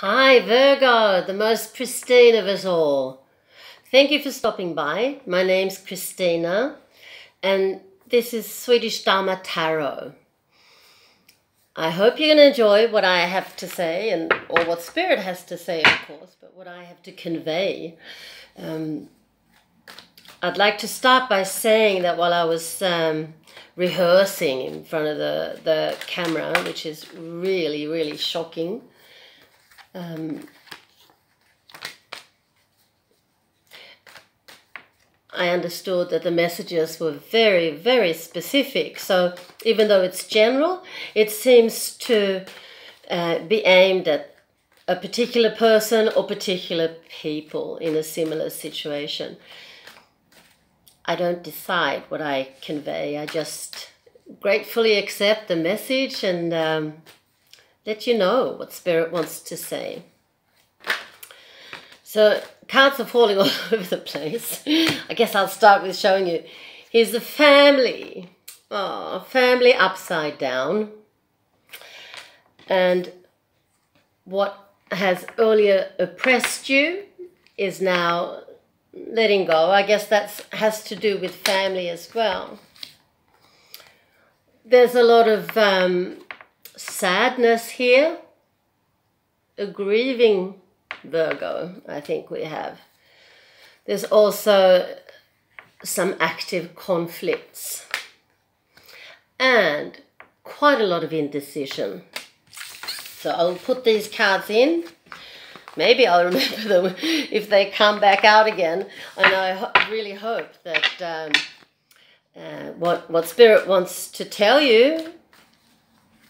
Hi Virgo, the most pristine of us all. Thank you for stopping by. My name's Christina and this is Swedish Dharma Tarot. I hope you're going to enjoy what I have to say, or what Spirit has to say, of course, but what I have to convey. I'd like to start by saying that while I was rehearsing in front of the camera, which is really, really shocking, I understood that the messages were very, very specific. So even though it's general, it seems to be aimed at a particular person or particular people in a similar situation. I don't decide what I convey. I just gratefully accept the message and let you know what Spirit wants to say. So cards are falling all over the place. I guess I'll start with showing you. Here's the family. Oh, family upside down. And what has earlier oppressed you is now letting go. I guess that has to do with family as well. There's a lot of sadness here. A grieving Virgo, I think we have. There's also some active conflicts and quite a lot of indecision. So I'll put these cards in. Maybe I'll remember them if they come back out again. And I really hope that what Spirit wants to tell you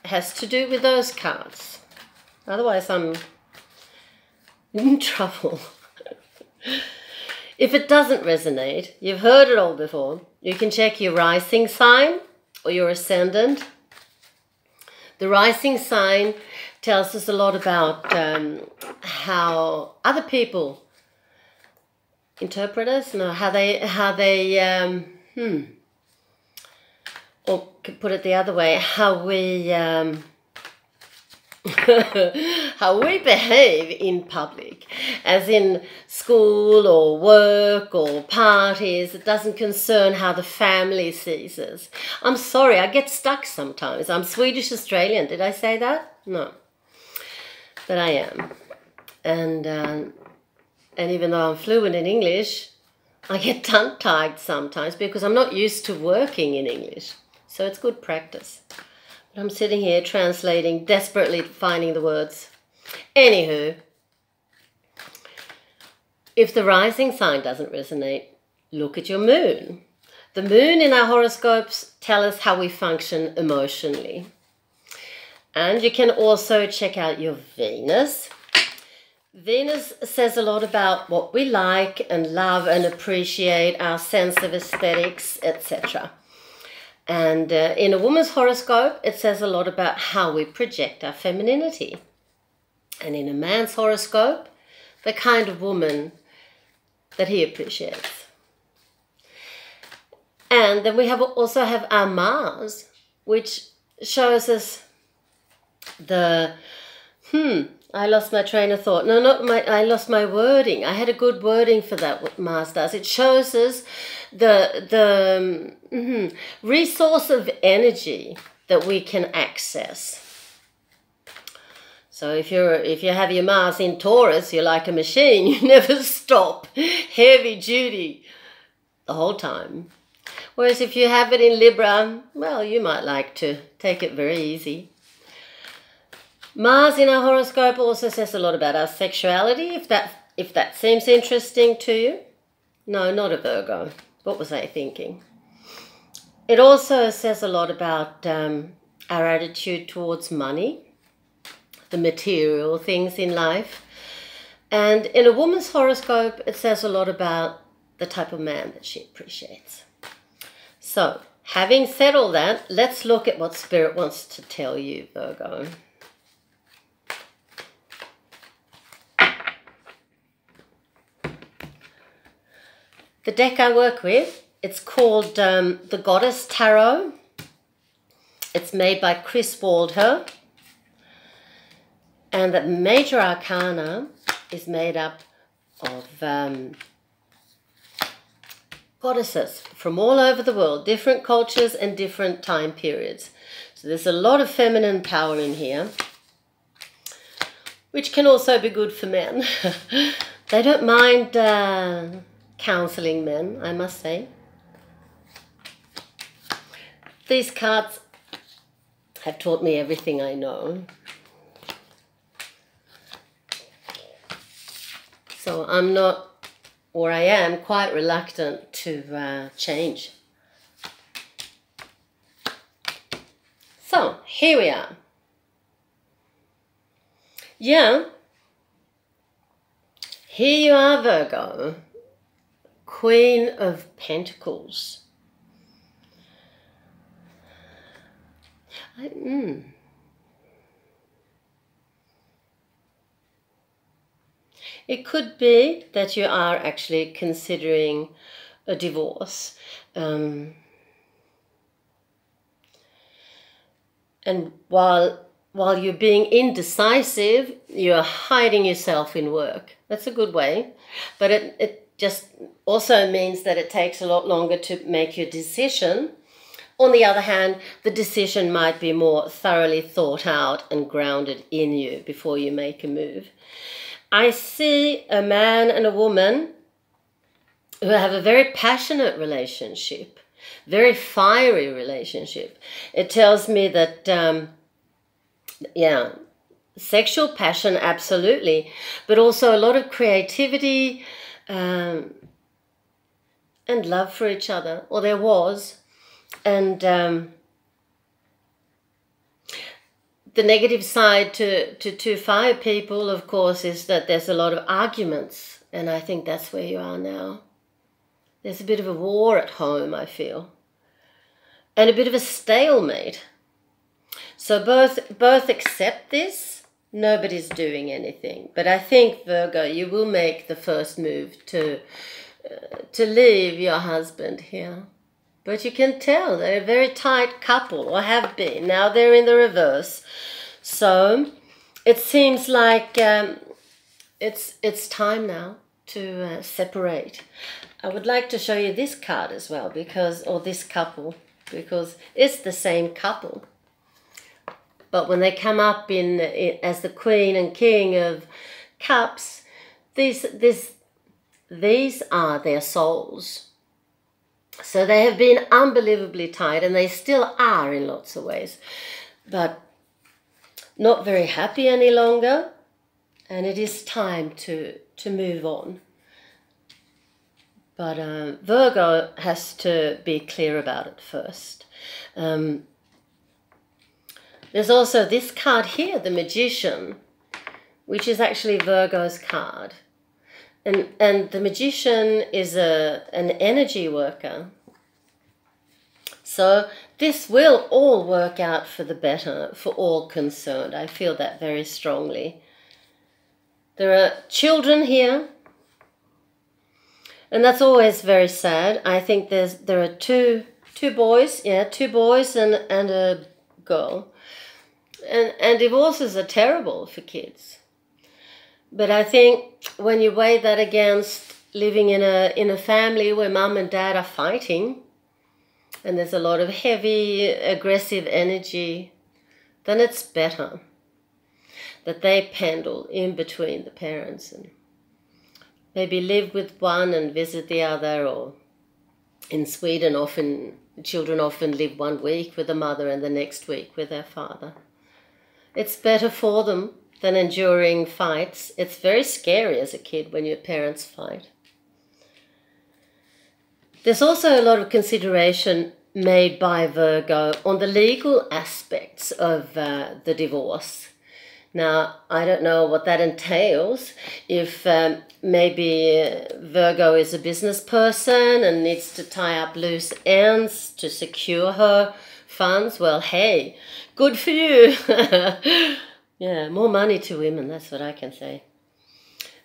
has to do with those cards. Otherwise I'm in trouble. If it doesn't resonate, you've heard it all before, you can check your rising sign or your ascendant. The rising sign tells us a lot about how other people interpret us, or could put it the other way, how we how we behave in public, as in school or work or parties. It doesn't concern how the family sees us. I'm sorry, I get stuck sometimes. I'm Swedish Australian. Did I say that? No. But I am. And even though I'm fluent in English, I get tongue-tied sometimes because I'm not used to working in English. So it's good practice. I'm sitting here translating, desperately finding the words. Anywho, if the rising sign doesn't resonate, look at your moon. The moon in our horoscopes tell us how we function emotionally. And you can also check out your Venus. Venus says a lot about what we like and love and appreciate, our sense of aesthetics, etc. And in a woman's horoscope, it says a lot about how we project our femininity. And in a man's horoscope, the kind of woman that he appreciates. And then we also have our Mars, which shows us the, I lost my train of thought. No, I lost my wording. I had a good wording for that, what Mars does. It shows us the resource of energy that we can access. So if you have your Mars in Taurus, you're like a machine. You never stop. Heavy duty the whole time. Whereas if you have it in Libra, well, you might like to take it very easy. Mars in our horoscope also says a lot about our sexuality, if that seems interesting to you. No, not a Virgo. What was I thinking? It also says a lot about our attitude towards money, the material things in life. And in a woman's horoscope, it says a lot about the type of man that she appreciates. So, having said all that, let's look at what Spirit wants to tell you, Virgo. The deck I work with, it's called the Goddess Tarot. It's made by Chris Waldher. And that major arcana is made up of goddesses from all over the world, different cultures and different time periods. So there's a lot of feminine power in here, which can also be good for men. They don't mind counseling men, I must say. These cards have taught me everything I know. So I'm not, or I am, quite reluctant to change. So, here we are. Yeah. Here you are, Virgo. Queen of Pentacles. It could be that you are actually considering a divorce. And while you're being indecisive, you're hiding yourself in work. That's a good way. But it just also means that it takes a lot longer to make your decision. On the other hand, the decision might be more thoroughly thought out and grounded in you before you make a move. I see a man and a woman who have a very passionate relationship, very fiery relationship. It tells me that, sexual passion, absolutely, but also a lot of creativity and love for each other, or there was. And the negative side to fire people, of course, is that there's a lot of arguments. And I think that's where you are now. There's a bit of a war at home, I feel. And a bit of a stalemate. So both accept this. Nobody's doing anything. But I think, Virgo, you will make the first move to leave your husband here. But you can tell they're a very tight couple, or have been. Now they're in the reverse. So it seems like it's time now to separate. I would like to show you this card as well, or this couple, because it's the same couple. But when they come up as the Queen and King of Cups, these are their souls. So they have been unbelievably tight, and they still are in lots of ways, but not very happy any longer, and it is time to move on. But Virgo has to be clear about it first. There's also this card here, the Magician, which is actually Virgo's card. And the Magician is an energy worker. So this will all work out for the better for all concerned. I feel that very strongly. There are children here. And that's always very sad. I think there are two boys, two boys and a girl. And divorces are terrible for kids. But I think when you weigh that against living in a family where mum and dad are fighting, and there's a lot of heavy, aggressive energy, then it's better that they pendle in between the parents and maybe live with one and visit the other. Or in Sweden, children often live 1 week with the mother and the next week with their father. It's better for them than enduring fights. It's very scary as a kid when your parents fight. There's also a lot of consideration made by Virgo on the legal aspects of the divorce. Now, I don't know what that entails. If maybe Virgo is a business person and needs to tie up loose ends to secure her funds, well, hey, good for you. Yeah, more money to women, that's what I can say.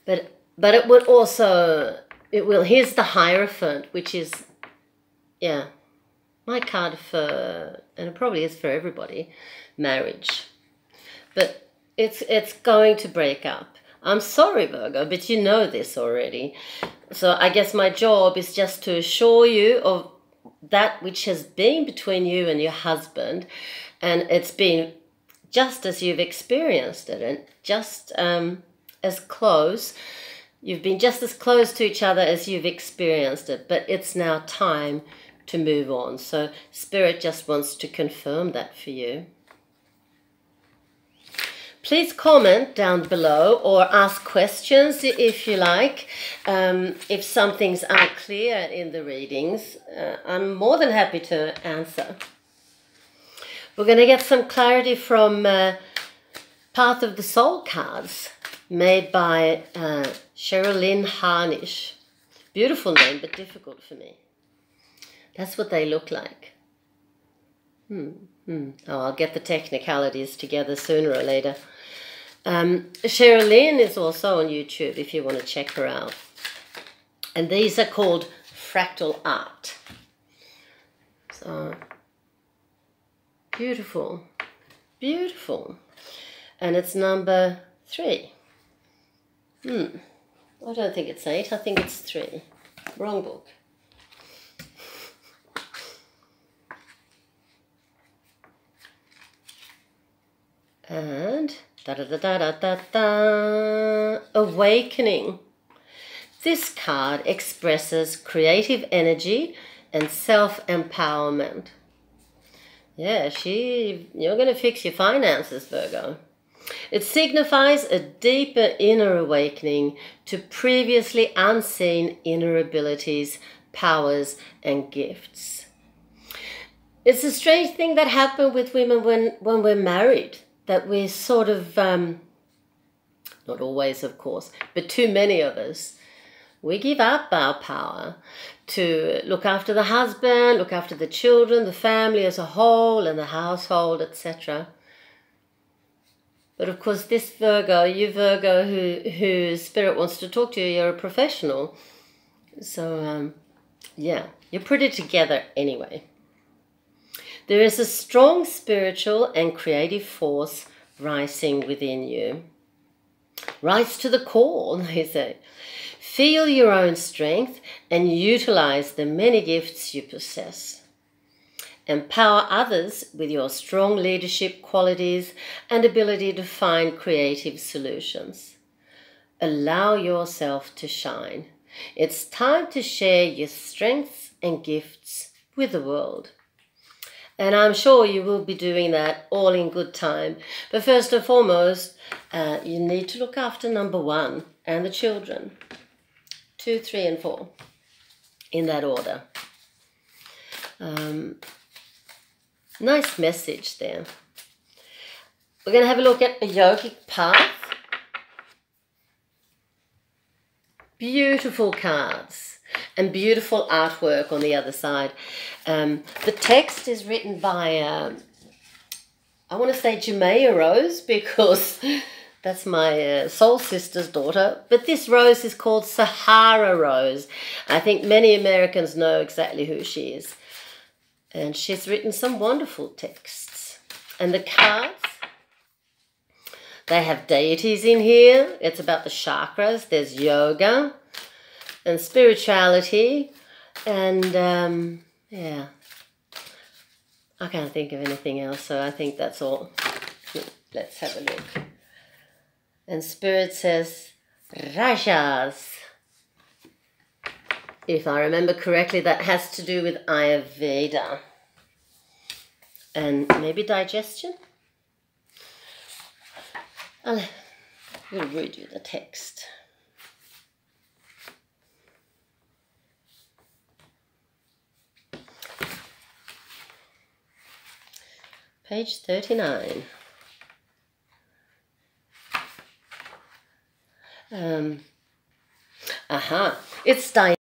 But it would also, here's the Hierophant, which is, my card for, and it probably is for everybody, marriage. But It's going to break up. I'm sorry, Virgo, but you know this already. So I guess my job is just to assure you of that which has been between you and your husband, and it's been just as you've experienced it, and just as close. You've been just as close to each other as you've experienced it, but it's now time to move on. So Spirit just wants to confirm that for you. Please comment down below or ask questions if you like. If something's unclear in the readings, I'm more than happy to answer. We're going to get some clarity from Path of the Soul cards made by Sherilyn Harnish. Beautiful name, but difficult for me. That's what they look like. Oh, I'll get the technicalities together sooner or later. Sherilyn is also on YouTube if you want to check her out. And these are called fractal art. So, beautiful, beautiful. And it's number 3. I don't think it's 8, I think it's 3. Wrong book. And awakening. This card expresses creative energy and self-empowerment. Yeah, you're going to fix your finances, Virgo. It signifies a deeper inner awakening to previously unseen inner abilities, powers, and gifts. It's a strange thing that happens with women when we're married, that we sort of, not always of course, but too many of us, we give up our power to look after the husband, look after the children, the family as a whole, and the household, etc. But of course, this Virgo, you Virgo who Spirit wants to talk to, you're a professional. So, yeah, you're pretty together anyway. There is a strong spiritual and creative force rising within you. Rise to the call, they say. Feel your own strength and utilize the many gifts you possess. Empower others with your strong leadership qualities and ability to find creative solutions. Allow yourself to shine. It's time to share your strengths and gifts with the world. And I'm sure you will be doing that all in good time. But first and foremost, you need to look after number 1 and the children. 2, 3, and 4. In that order. Nice message there. We're going to have a look at a yogic path. Beautiful cards and beautiful artwork on the other side. The text is written by, I want to say Jamea Rose, because that's my soul sister's daughter. But this rose is called Sahara Rose. I think many Americans know exactly who she is. And she's written some wonderful texts. And the cards, they have deities in here. It's about the chakras. There's yoga and spirituality. And, yeah, I can't think of anything else. So I think that's all. Let's have a look. And Spirit says, Rajas. If I remember correctly, that has to do with Ayurveda. And maybe digestion? We'll read you the text. Page 39. It's